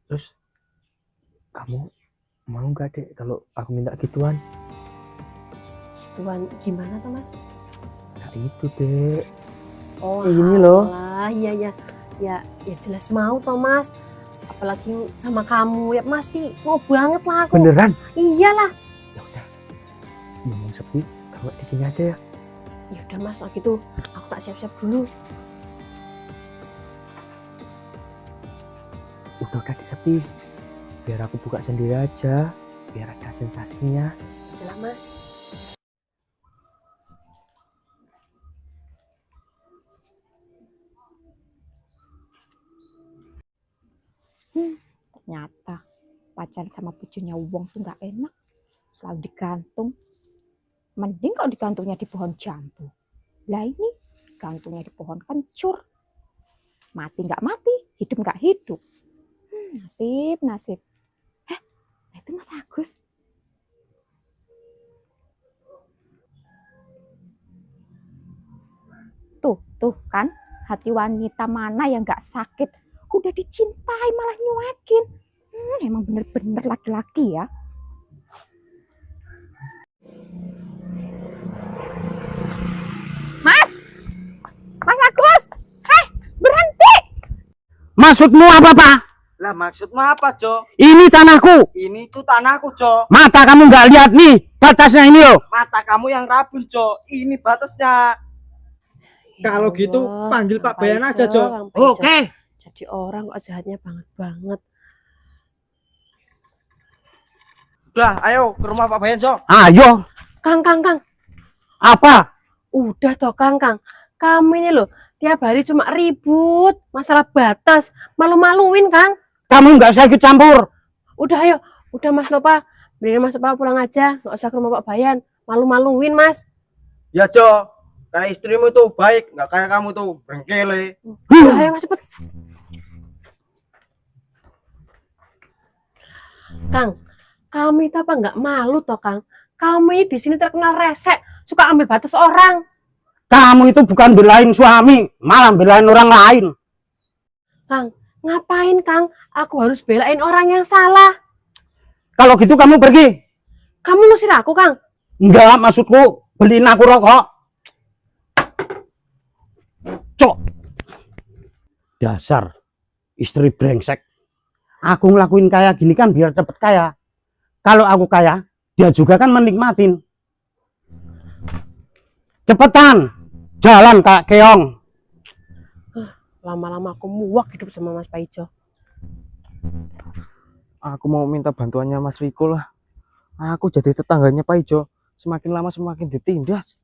Terus kamu mau gak dek kalau aku minta gituan? Gituan gimana tuh Mas? Nah itu dek. Oh ini loh. Iya ya jelas mau toh Mas. Apalagi sama kamu ya pasti mau banget lah aku. Beneran? Iyalah. Ya udah, ngomong sepi kalau di sini aja ya. Ya udah Mas, kalau gitu aku tak siap-siap dulu. Udah sepi. Biar aku buka sendiri aja, biar ada sensasinya. Udah Mas. Ternyata pacaran sama pucunya wong tuh nggak enak, selalu digantung. Mending kalau digantungnya di pohon jambu. Lah ini gantungnya di pohon kencur, mati nggak mati, hidup nggak hidup. Nasib. Itu Mas Agus. Tuh kan, hati wanita mana yang nggak sakit, udah dicintai malah nyuekin. Emang bener-bener laki-laki ya. Mas Agus, berhenti. Maksudmu apa, Pak? Lah maksudmu apa, Jo? Ini tanahku. Ini tuh tanahku, Jo. Mata kamu nggak lihat nih batasnya ini loh. Mata kamu yang rabun, Jo. Ini batasnya. Kalau Ya gitu Allah, panggil Pak Bayan Bang aja, Paijo, Jo. Bang Paijo. Oke. Jadi orang kok jahatnya banget. Udah, ayo ke rumah Pak Bayan, Jo. Ayo. Kang. Apa? Udah toh Kang. Kamu ini loh tiap hari cuma ribut masalah batas, malu-maluin Kang. Kamu nggak usah ikut campur. Udah ayo, udah Mas Lopa, beliin Mas Lopa pulang aja, nggak usah ke rumah Pak Bayan, malu-maluin Mas. Ya, Jo. Kayak istrimu tuh baik, nggak kayak kamu tuh brengkele. Udah ayo Mas cepet. Kang, kamu itu apa nggak malu toh Kang? Kamu ini di sini terkenal resek, suka ambil batas orang. Kamu itu bukan belain suami, malah belain orang lain. Kang, ngapain Kang? Aku harus belain orang yang salah. Kalau gitu kamu pergi. Kamu ngusir aku Kang? Enggak, maksudku beliin aku rokok. Cok. Dasar istri brengsek. Aku ngelakuin kayak gini kan biar cepet kaya. Kalau aku kaya, dia juga kan menikmatin. Cepetan, jalan Kak Keong. Lama-lama aku muak hidup sama Mas Paijo. Aku mau minta bantuannya Mas Riko lah. Aku jadi tetangganya Pak Ijo. Semakin lama semakin ditindas.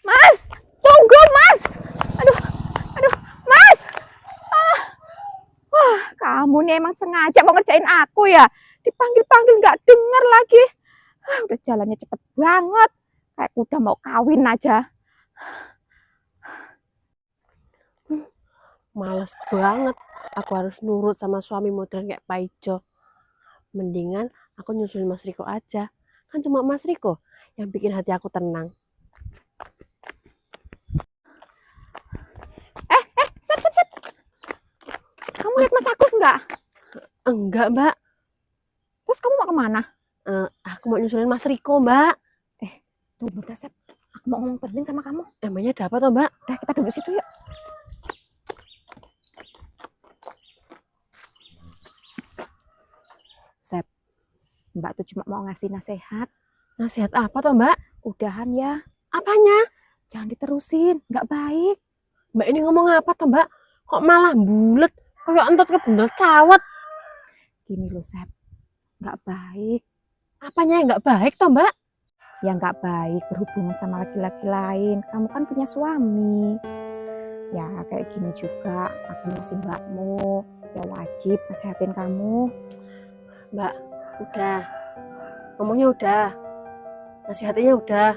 Mas, tunggu Mas. Aduh, Mas. Kamu nih emang sengaja mau ngerjain aku ya. Dipanggil-panggil nggak denger lagi. Udah jalannya cepet banget. Kayak udah mau kawin aja. Males banget. Aku harus nurut sama suami modern kayak Paijo. Mendingan aku nyusulin Mas Riko aja. Kan cuma Mas Riko yang bikin hati aku tenang. Sep. Kamu lihat Mas Agus nggak? Enggak, Mbak. Terus kamu mau kemana? Aku mau nyusulin Mas Riko, Mbak. Tuh, bentar Sep. Aku mau ngomong penting sama kamu. Emangnya ada apa toh, Mbak? Udah, kita duduk situ yuk. Sep, Mbak tuh cuma mau ngasih nasihat. Nasihat apa toh, Mbak? Udahan ya, Apanya? jangan diterusin, nggak baik. Mbak ini ngomong apa toh, Mbak? Kok malah bulet? Kayak entot ke bundel cawet. Gini loh Sep, nggak baik. Apanya yang nggak baik toh, Mbak? Ya nggak baik berhubungan sama laki-laki lain. Kamu kan punya suami. Ya kayak gini juga, aku masih mbakmu. Ya wajib nasehatin kamu. Mbak, udah. Ngomongnya udah. Nasihatnya udah.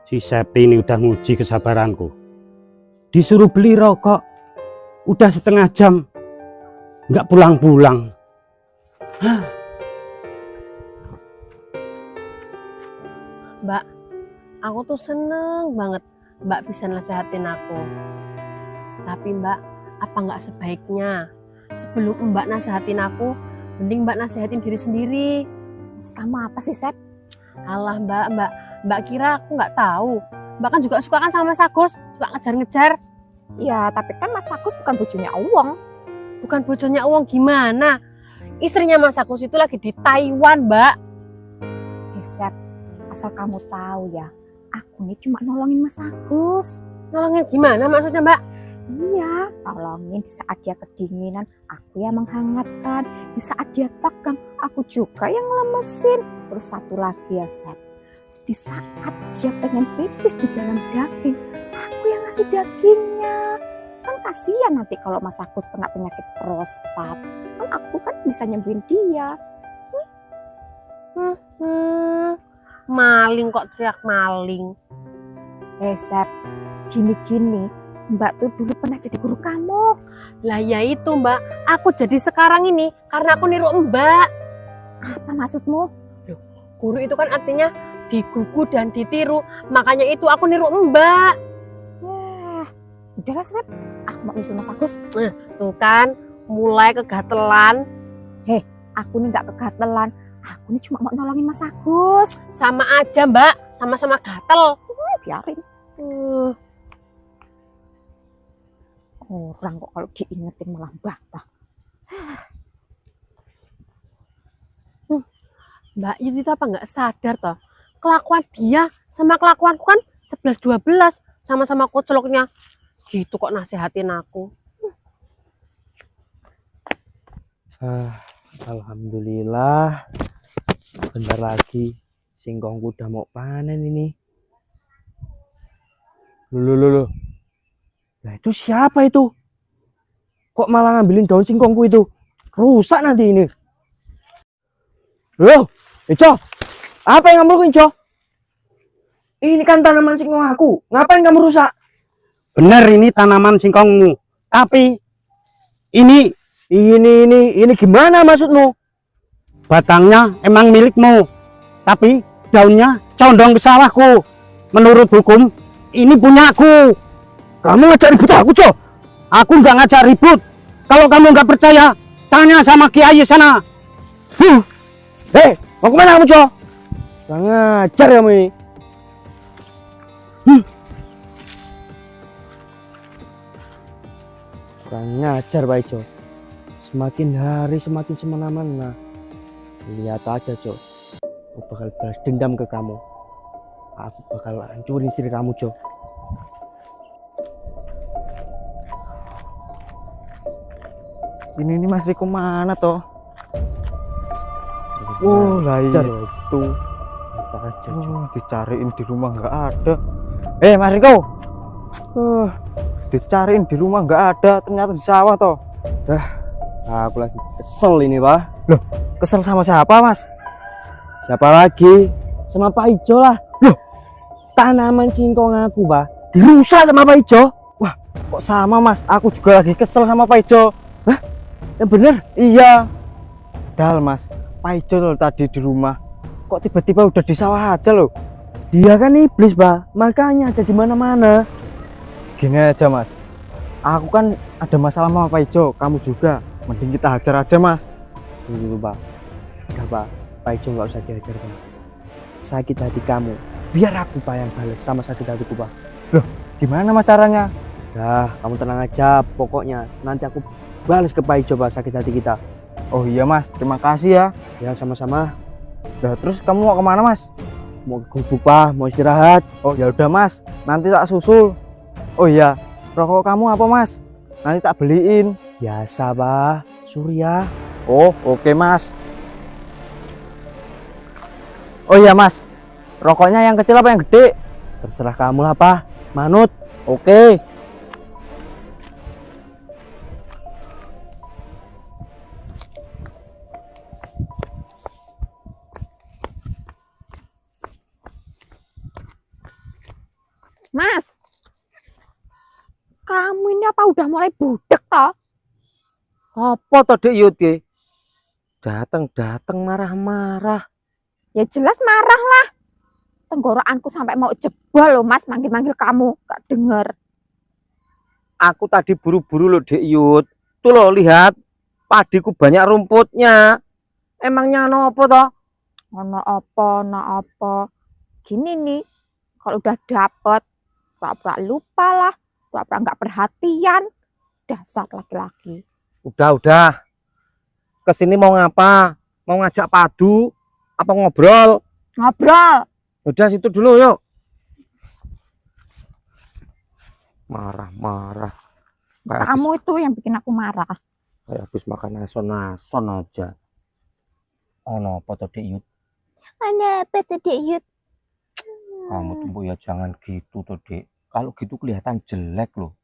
Si Septi ini udah nguji kesabaranku. Disuruh beli rokok, udah setengah jam, nggak pulang-pulang. Mbak, aku tuh seneng banget Mbak bisa nasehatin aku. Tapi Mbak, apa nggak sebaiknya sebelum Mbak nasehatin aku, mending Mbak nasehatin diri sendiri. Mas, kamu apa sih, Sep? Alah Mbak kira aku nggak tahu. Mbak kan juga suka kan sama Mas Agus, suka ngejar-ngejar. Ya, tapi kan Mas Agus bukan bojonya Uwong. Bukan bojonya uang gimana? Istrinya Mas Agus itu lagi di Taiwan, Mbak. Sep, asal kamu tahu ya, aku ini cuma nolongin Mas Agus. Nolongin gimana maksudnya, Mbak? Iya, tolongin di saat dia kedinginan, aku yang menghangatkan. Di saat dia tegang, aku juga yang ngelemesin. Terus satu lagi ya, Sep. Di saat dia pengen pipis di dalam daging, aku yang ngasih dagingnya. Kan kasihan nanti kalau Mas Agus kena penyakit prostat. Kan aku kan bisa nyembuhin dia. Maling kok teriak maling. Sep, gini-gini, Mbak tuh dulu pernah jadi guru kamu. Lah ya itu, Mbak. Aku jadi sekarang ini karena aku niru Mbak. Apa maksudmu? Guru itu kan artinya digugu dan ditiru. Makanya itu aku niru Mbak. Wah, udahlah Sep, aku mau nyusul Mas Agus. Tuh kan, mulai kegatelan. Aku nih gak kegatelan, aku nih cuma mau nolongin Mas Agus. Sama aja, Mbak. Sama-sama gatel. Biarin. Orang kok kalau diingetin malah bantah. Mbak Yus itu apa nggak sadar toh? Kelakuan dia sama kelakuanku kan 11-12, sama-sama koceloknya. Gitu kok nasehatin aku. Alhamdulillah. Bentar lagi singkongku udah mau panen ini. Loh. Nah itu siapa itu? Kok malah ngambilin daun singkongku itu? Rusak nanti ini. Loh, Ico, apa yang kamu lakuin, Ico? Ini kan tanaman singkong aku. Ngapain kamu rusak? Bener ini tanaman singkongmu. Tapi ini Gimana maksudmu? batangnya emang milikmu. Tapi daunnya condong ke sawahku. Menurut hukum ini punyaku. Kamu ngajak ribut aku, Cok? Aku nggak ngajak ribut. Kalau kamu nggak percaya, tanya sama Kiai sana. Mau kemana kamu, Cok? Kurang ngajar kamu ini. Kurang ngajar, Pak Ijo. Semakin hari semakin semena-mena. Lihat aja, Cok. Aku bakal balas dendam ke kamu. Aku bakal hancurin istri kamu, Cok. Ini Mas Riko mana toh? Oh lah Ngajar, iya Pak. itu. Apa aja, Cok. Oh, dicariin di rumah nggak ada. Mas Riko. Dicariin di rumah nggak ada, ternyata di sawah toh. Aku lagi kesel ini, Pak. Kesel sama siapa Mas? Siapa lagi? Sama Pak Ijo lah. Tanaman singkong aku, Pak, dirusak sama Pak Ijo. Kok sama Mas? Aku juga lagi kesel sama Pak Ijo. Yang bener? Iya. Padahal Mas, Pak Ijo loh tadi di rumah. Kok tiba-tiba udah di sawah aja loh? Dia kan iblis, Pak. Makanya ada di mana-mana. Gini aja Mas. Aku kan ada masalah sama Pak Ijo, kamu juga. Mending kita hajar aja Mas. Dulu, Pak. Udah, Pak. Pak Ijo nggak usah diajar, Pak. Sakit hati kamu. Biar aku, Pak, yang balas sama sakit hatiku, Pak. Gimana Mas caranya? Dah, kamu tenang aja. Pokoknya nanti aku balas ke Pak Ijo, Pak, sakit hati kita. Oh iya Mas, terima kasih ya. Ya, sama-sama. Nah, terus kamu mau kemana Mas? Mau ke gubuk, Pak. Mau istirahat. Oh ya udah Mas, nanti tak susul. Oh iya, rokok kamu apa Mas? Nanti tak beliin. Biasa, Pak. Surya. Oh oke Mas. Oh iya Mas, rokoknya yang kecil apa yang gede? Terserah kamu lah, Pak. Manut. Oke. Mas, kamu ini apa udah mulai budek toh? Apa toh Dek Yud ki? Datang marah-marah. Ya jelas marah lah. Tenggorokanku sampai mau jebol loh Mas, manggil-manggil kamu, gak denger. Aku tadi buru-buru loh Dek Yud. Tuh lo lihat, padiku banyak rumputnya. Emangnya apa toh? Ono apa. Gini nih, kalau udah dapet, pura-pura lupa lah, pura-pura nggak perhatian. Dasar laki-laki. Udah. Kesini mau ngapa? Mau ngajak padu? Apa ngobrol? Ngobrol. Udah situ dulu yuk. Marah. Kayak Kamu itu yang bikin aku marah. habis makan nason aja. Ono apa toh Dek Yud? Mana apa tuh Dek Yud? Kamu tuh Bu, ya jangan gitu tuh Dek. Kalau gitu kelihatan jelek loh.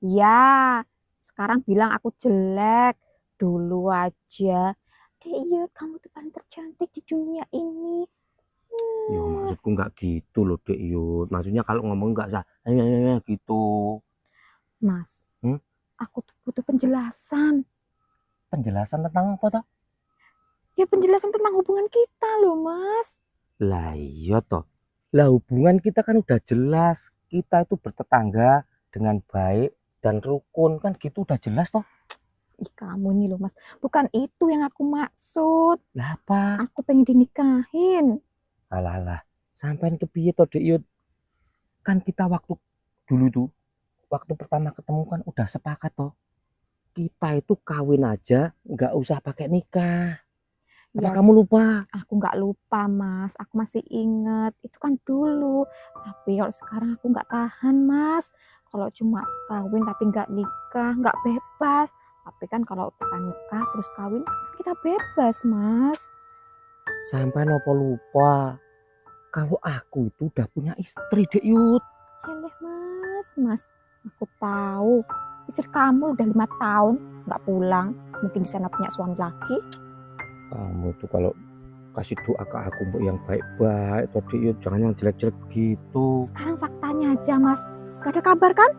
Ya, sekarang bilang aku jelek. Dulu aja. Dek Yud, kamu tuh paling tercantik di dunia ini. Ya maksudku nggak gitu loh Dek Yud. Maksudnya kalau ngomong nggak usah gitu. Mas, aku tuh butuh penjelasan. Penjelasan tentang apa toh? Ya penjelasan tentang hubungan kita loh, Mas. Lah iya toh. Lah hubungan kita kan udah jelas. Kita itu bertetangga dengan baik dan rukun, kan gitu udah jelas toh. Ih, kamu nih loh, Mas. Bukan itu yang aku maksud. Lah apa? Aku pengen dinikahin. Alah. Sampai kepiye toh Dek Yud? Kan kita waktu dulu tuh, waktu pertama ketemu kan udah sepakat toh. Kita itu kawin aja, nggak usah pakai nikah. Apa Ya, kamu lupa? aku nggak lupa, Mas. Aku masih inget. Itu kan dulu. Tapi kalau sekarang aku nggak tahan, Mas. Kalau cuma kawin tapi nggak nikah, nggak bebas. Tapi kan kalau kita nikah terus kawin, kita bebas, Mas. Sampai nopo lupa. Kalau aku itu udah punya istri Dek Yud. Eleh, Mas. Aku tahu. Istri kamu udah 5 tahun nggak pulang. Mungkin di sana punya suami lagi. Kamu tuh kalau kasih doa ke aku Mbok, yang baik-baik toh Dek Yud. Jangan yang jelek-jelek begitu. Sekarang faktanya aja, Mas. Gak ada kabar kan?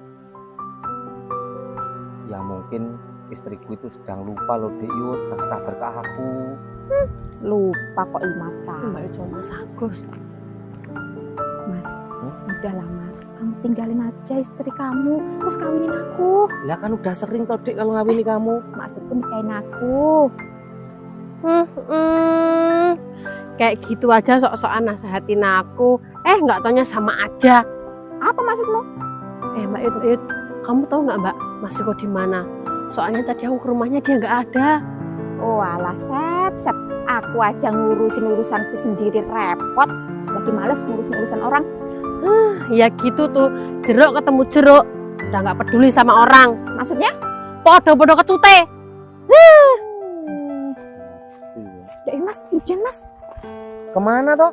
Ya mungkin istriku itu sedang lupa loh Dek Yud. Kasih kabar ke aku. Lupa kok 5 tahun. Mbak Ijo Mas Agus. Mas, udahlah Mas. Kamu tinggalin aja istri kamu. Terus kawinin aku. Lah kan udah sering toh Dek kalau ngawini kamu. Maksudku nikahin aku. Kayak gitu aja sok-sokan nasehatin aku. Nggak taunya sama aja. Apa maksudmu? Mbak Yud, kamu tahu nggak Mbak Mas Riko di mana? Soalnya tadi aku ke rumahnya dia nggak ada. Oh alah, Sep. Aku aja ngurusin urusanku sendiri repot. Lagi males ngurusin urusan orang. Ya gitu tuh, jeruk ketemu jeruk. Udah nggak peduli sama orang. Maksudnya? Podo-podo kecute. Ya Mas, hujan Mas. Kemana toh?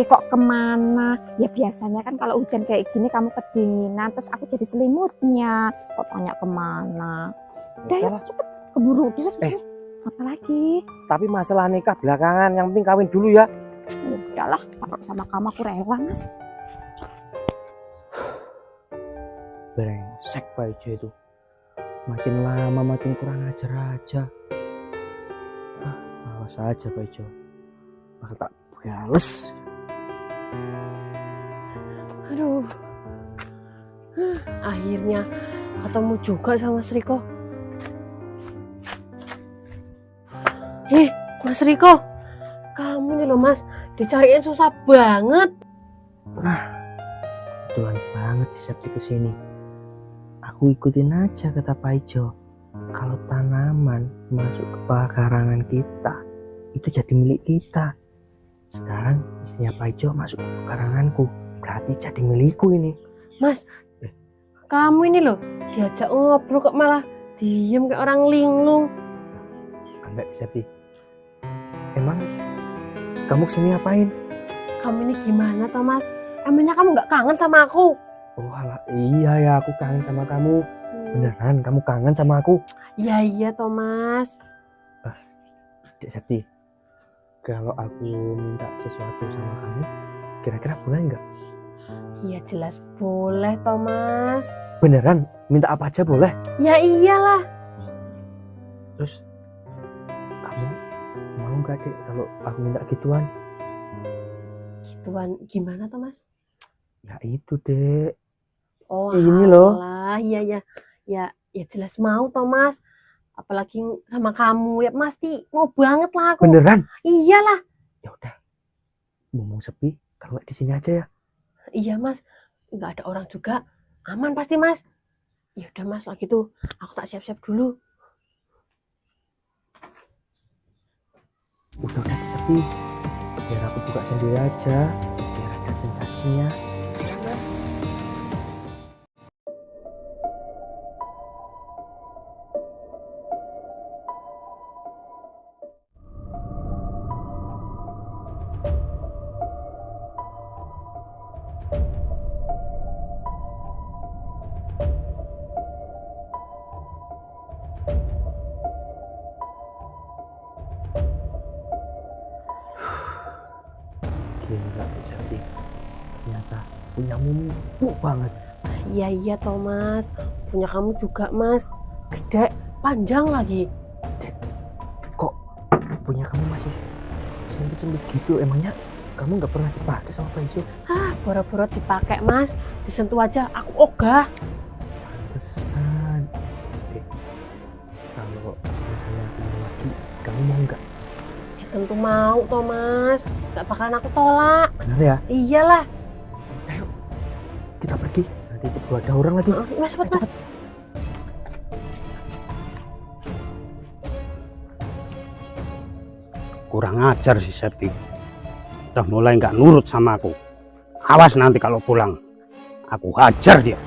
Kok kemana? Ya biasanya kan kalau hujan kayak gini kamu kedinginan. Terus aku jadi selimutnya. Kok tanya kemana? Udah ya, Udahlah. cepet. Keburu terus apa lagi? Tapi masalah nikah belakangan, yang penting kawin dulu ya. Udahlah, kalau sama kamu aku rela Mas. Brengsek Pak Ijo itu. Makin lama makin kurang ajar aja. Awas aja Pak Ijo. Bakal tak bales. Aduh. Akhirnya ketemu juga sama Mas Riko. Mas Riko, kamu nih loh Mas, dicariin susah banget. Kebetulan banget si Septi kesini. Aku ikutin aja kata Pak Ijo. Kalau tanaman masuk ke pekarangan kita, itu jadi milik kita. Sekarang istrinya Pak Ijo masuk ke pekaranganku, berarti jadi milikku ini. Mas, kamu ini loh, diajak ngobrol kok malah diem kayak orang linglung. Enggak Septi. Emang kamu kesini ngapain? Kamu ini gimana toh Mas? Emangnya kamu nggak kangen sama aku? Oh alah, iya ya aku kangen sama kamu. Beneran kamu kangen sama aku? Iya toh Mas. Dek Septi, kalau aku minta sesuatu sama kamu, kira-kira boleh nggak? Iya jelas boleh toh Mas. Beneran, minta apa aja boleh? Ya iyalah. Terus, kamu mau nggak Dek kalau aku minta gituan? Gituan gimana toh Mas? Ya itu Dek. Oh Ini loh. alah, iya. Ya jelas mau toh Mas. Apalagi sama kamu ya pasti mau banget lah aku. Beneran? Iyalah. Ya udah. Ngomong sepi, kalau nggak di sini aja ya. Iya Mas. Nggak ada orang juga. Aman pasti Mas. Ya udah Mas, lagi tuh aku tak siap-siap dulu. Udah sepi. Biar aku buka sendiri aja. Biar ada sensasinya. Ya Mas. Gila Septi. Ternyata punyamu empuk banget. Iya Thomas, punya kamu juga Mas, gede, panjang lagi. Kok punya kamu masih sempit-sempit gitu? Emangnya kamu nggak pernah dipakai sama Paijo? Boro-boro dipakai Mas, disentuh aja aku ogah. Pantesan. Oke. Kalau misalnya aku mau lagi, kamu mau nggak? Ya tentu mau Thomas, gak bakalan aku tolak. Bener ya? Iyalah. Ayo, kita pergi. Nanti keburu ada orang lagi. Mas cepet Mas. Kurang ajar si Septi. Udah mulai nggak nurut sama aku. Awas nanti kalau pulang, aku hajar dia.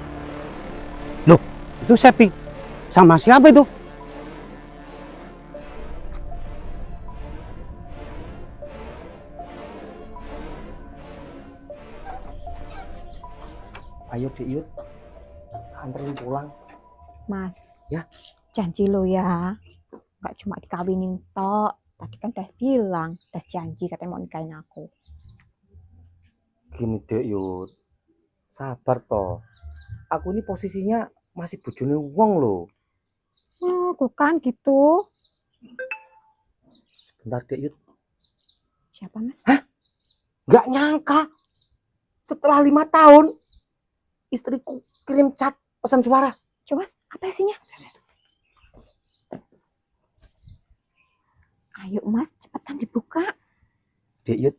Loh, itu Septi. Sama siapa itu? Ayo Yud, anterin pulang. Mas. Ya. Janji lo ya. Gak cuma dikawinin tok. Tadi kan udah bilang, udah janji katanya mau nikahin aku. Gini dek Yud, sabar toh. Aku ini posisinya masih bojone wong loh. Oh, bukan gitu. Sebentar dek Yud. Siapa Mas? Gak nyangka setelah 5 tahun istriku kirim chat pesan suara. Coba Mas, apa isinya? Ayo Mas, cepetan dibuka. Dek Yud,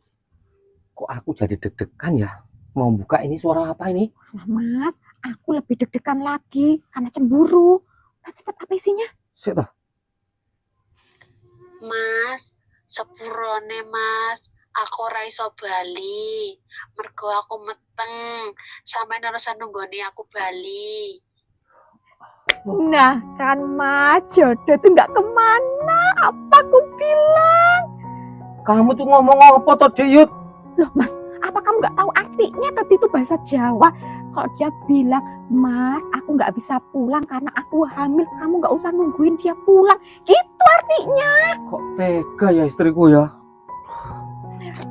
kok aku jadi deg-degan ya? Mau buka ini suara apa ini? Nah Mas, aku lebih deg-degan lagi karena cemburu. Nah, cepet apa isinya? Sik toh. Mas, sepurone Mas, aku ora iso bali. Mergo aku meteng. Sampe nerusan nunggoni aku bali. Nah kan Mas, jodoh tuh nggak kemana. Apa aku bilang? Kamu tuh ngomong apa toh Dek Yud? Loh Mas, apa kamu nggak tahu artinya? Tadi itu bahasa Jawa. Kok dia bilang, Mas, aku nggak bisa pulang karena aku hamil. Kamu nggak usah nungguin dia pulang. Gitu artinya. Kok tega ya istriku ya?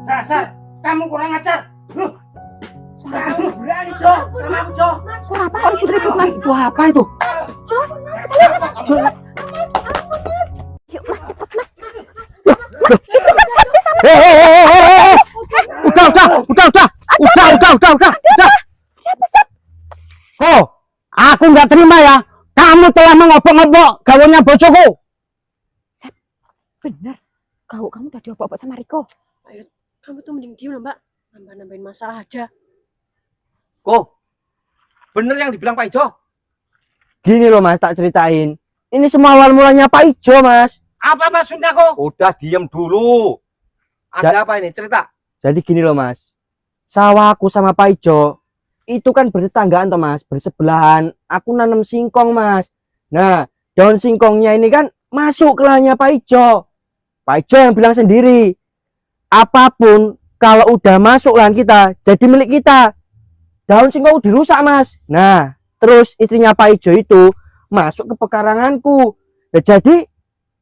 Dasar, kamu kurang ajar. Suara apa Mas? Berani Jo, sama aku Jo. Suara apa kok ribut-ribut Mas? Itu apa itu? Jos, Jos. Yuk Mas, cepet Mas. Loh, Mas, itu kan Septi sama Udah. siapa Sep? Oh, aku nggak terima ya. Kamu telah mengobok-ngobok gawannya bojoku. Bener, kamu udah diobok-obok sama Riko. Kamu tuh mending diem loh Mbak, nambah-nambahin masalah aja. Kok bener yang dibilang Pak Ijo? Gini loh Mas, tak ceritain. Ini semua awal mulanya Pak Ijo Mas. Apa maksudnya kok? Udah diem dulu. Ada apa ini? Cerita. Jadi gini loh Mas. Sawahku sama Pak Ijo itu kan bertetanggaan toh Mas, bersebelahan. Aku nanam singkong Mas. Nah, daun singkongnya ini kan masuk ke lahannya Pak Ijo. Pak Ijo yang bilang sendiri, apapun kalau udah masuk lahan kita, jadi milik kita. Daun singkong dirusak Mas. Nah, terus istrinya Pak Ijo itu masuk ke pekaranganku. Ya jadi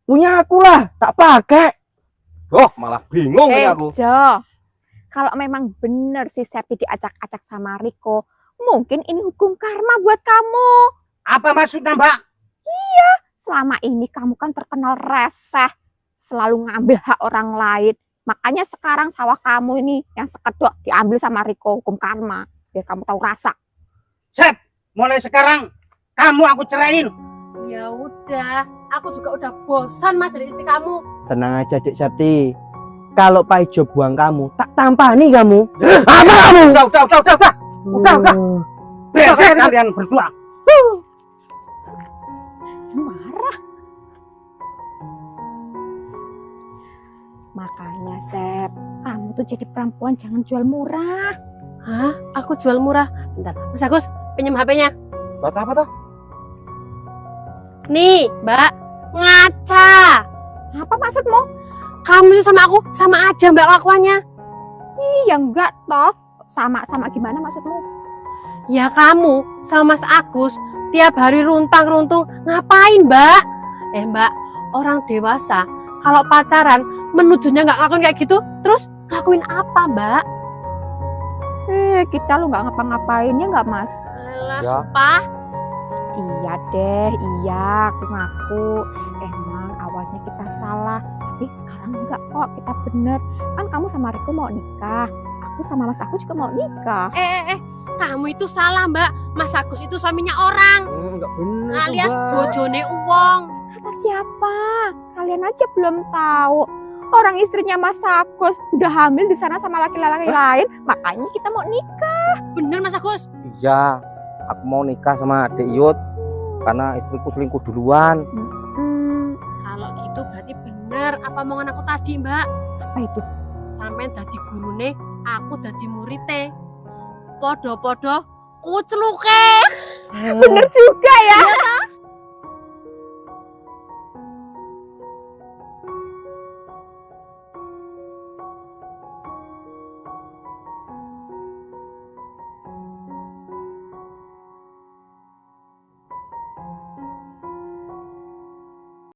punya aku lah, tak pakai. Oh, malah bingung ini aku. Jo, kalau memang bener si Septi diacak-acak sama Riko, mungkin ini hukum karma buat kamu. Apa maksudnya, Mbak? Selama ini kamu kan terkenal reseh, selalu ngambil hak orang lain. Makanya sekarang sawah kamu ini yang sekedok diambil sama Riko, hukum karma. Biar kamu tahu rasa. Sep, mulai sekarang kamu aku ceraiin. Ya udah, aku juga udah bosan mas jadi istri kamu. Tenang aja Dek Septi. Kalau Pak Ijo buang kamu, tak tampani kamu. Apa kamu? Udah. Beres kalian berdua. Marah. Makanya Sep, kamu tuh jadi perempuan jangan jual murah. Hah? Aku jual murah. Bentar, Mas Agus, pinjam HP-nya. Buat apa toh? Nih, Mbak. Ngaca. Apa maksudmu? Kamu itu sama aku sama aja Mbak kelakuannya. Iya enggak toh. Sama gimana maksudmu? Ya kamu sama Mas Agus tiap hari runtang-runtung ngapain Mbak? Mbak, orang dewasa kalau pacaran menuduhnya nggak ngelakuin kayak gitu, terus ngelakuin apa Mbak? Kita lu nggak ngapa-ngapain ya nggak Mas? Alah, Ya. sumpah. Iya deh, iya aku ngaku. Emang awalnya kita salah, tapi sekarang enggak kok, kita bener. Kan kamu sama Riko mau nikah, aku sama Mas aku juga mau nikah. Kamu itu salah Mbak. Mas Agus itu suaminya orang, Enggak bener tuh, alias Mbak. bojone uwong. Kata siapa? Kalian aja belum tahu. Orang istrinya Mas Agus udah hamil di sana sama laki-laki lain, makanya kita mau nikah. Bener Mas Agus? Iya, aku mau nikah sama Dek Iyut karena istriku selingkuh duluan. Kalau gitu berarti bener apa omongan aku tadi Mbak. Apa itu? Sampeyan dadi gurune, aku dadi murite. Podo-podo kuceluke. Bener juga ya.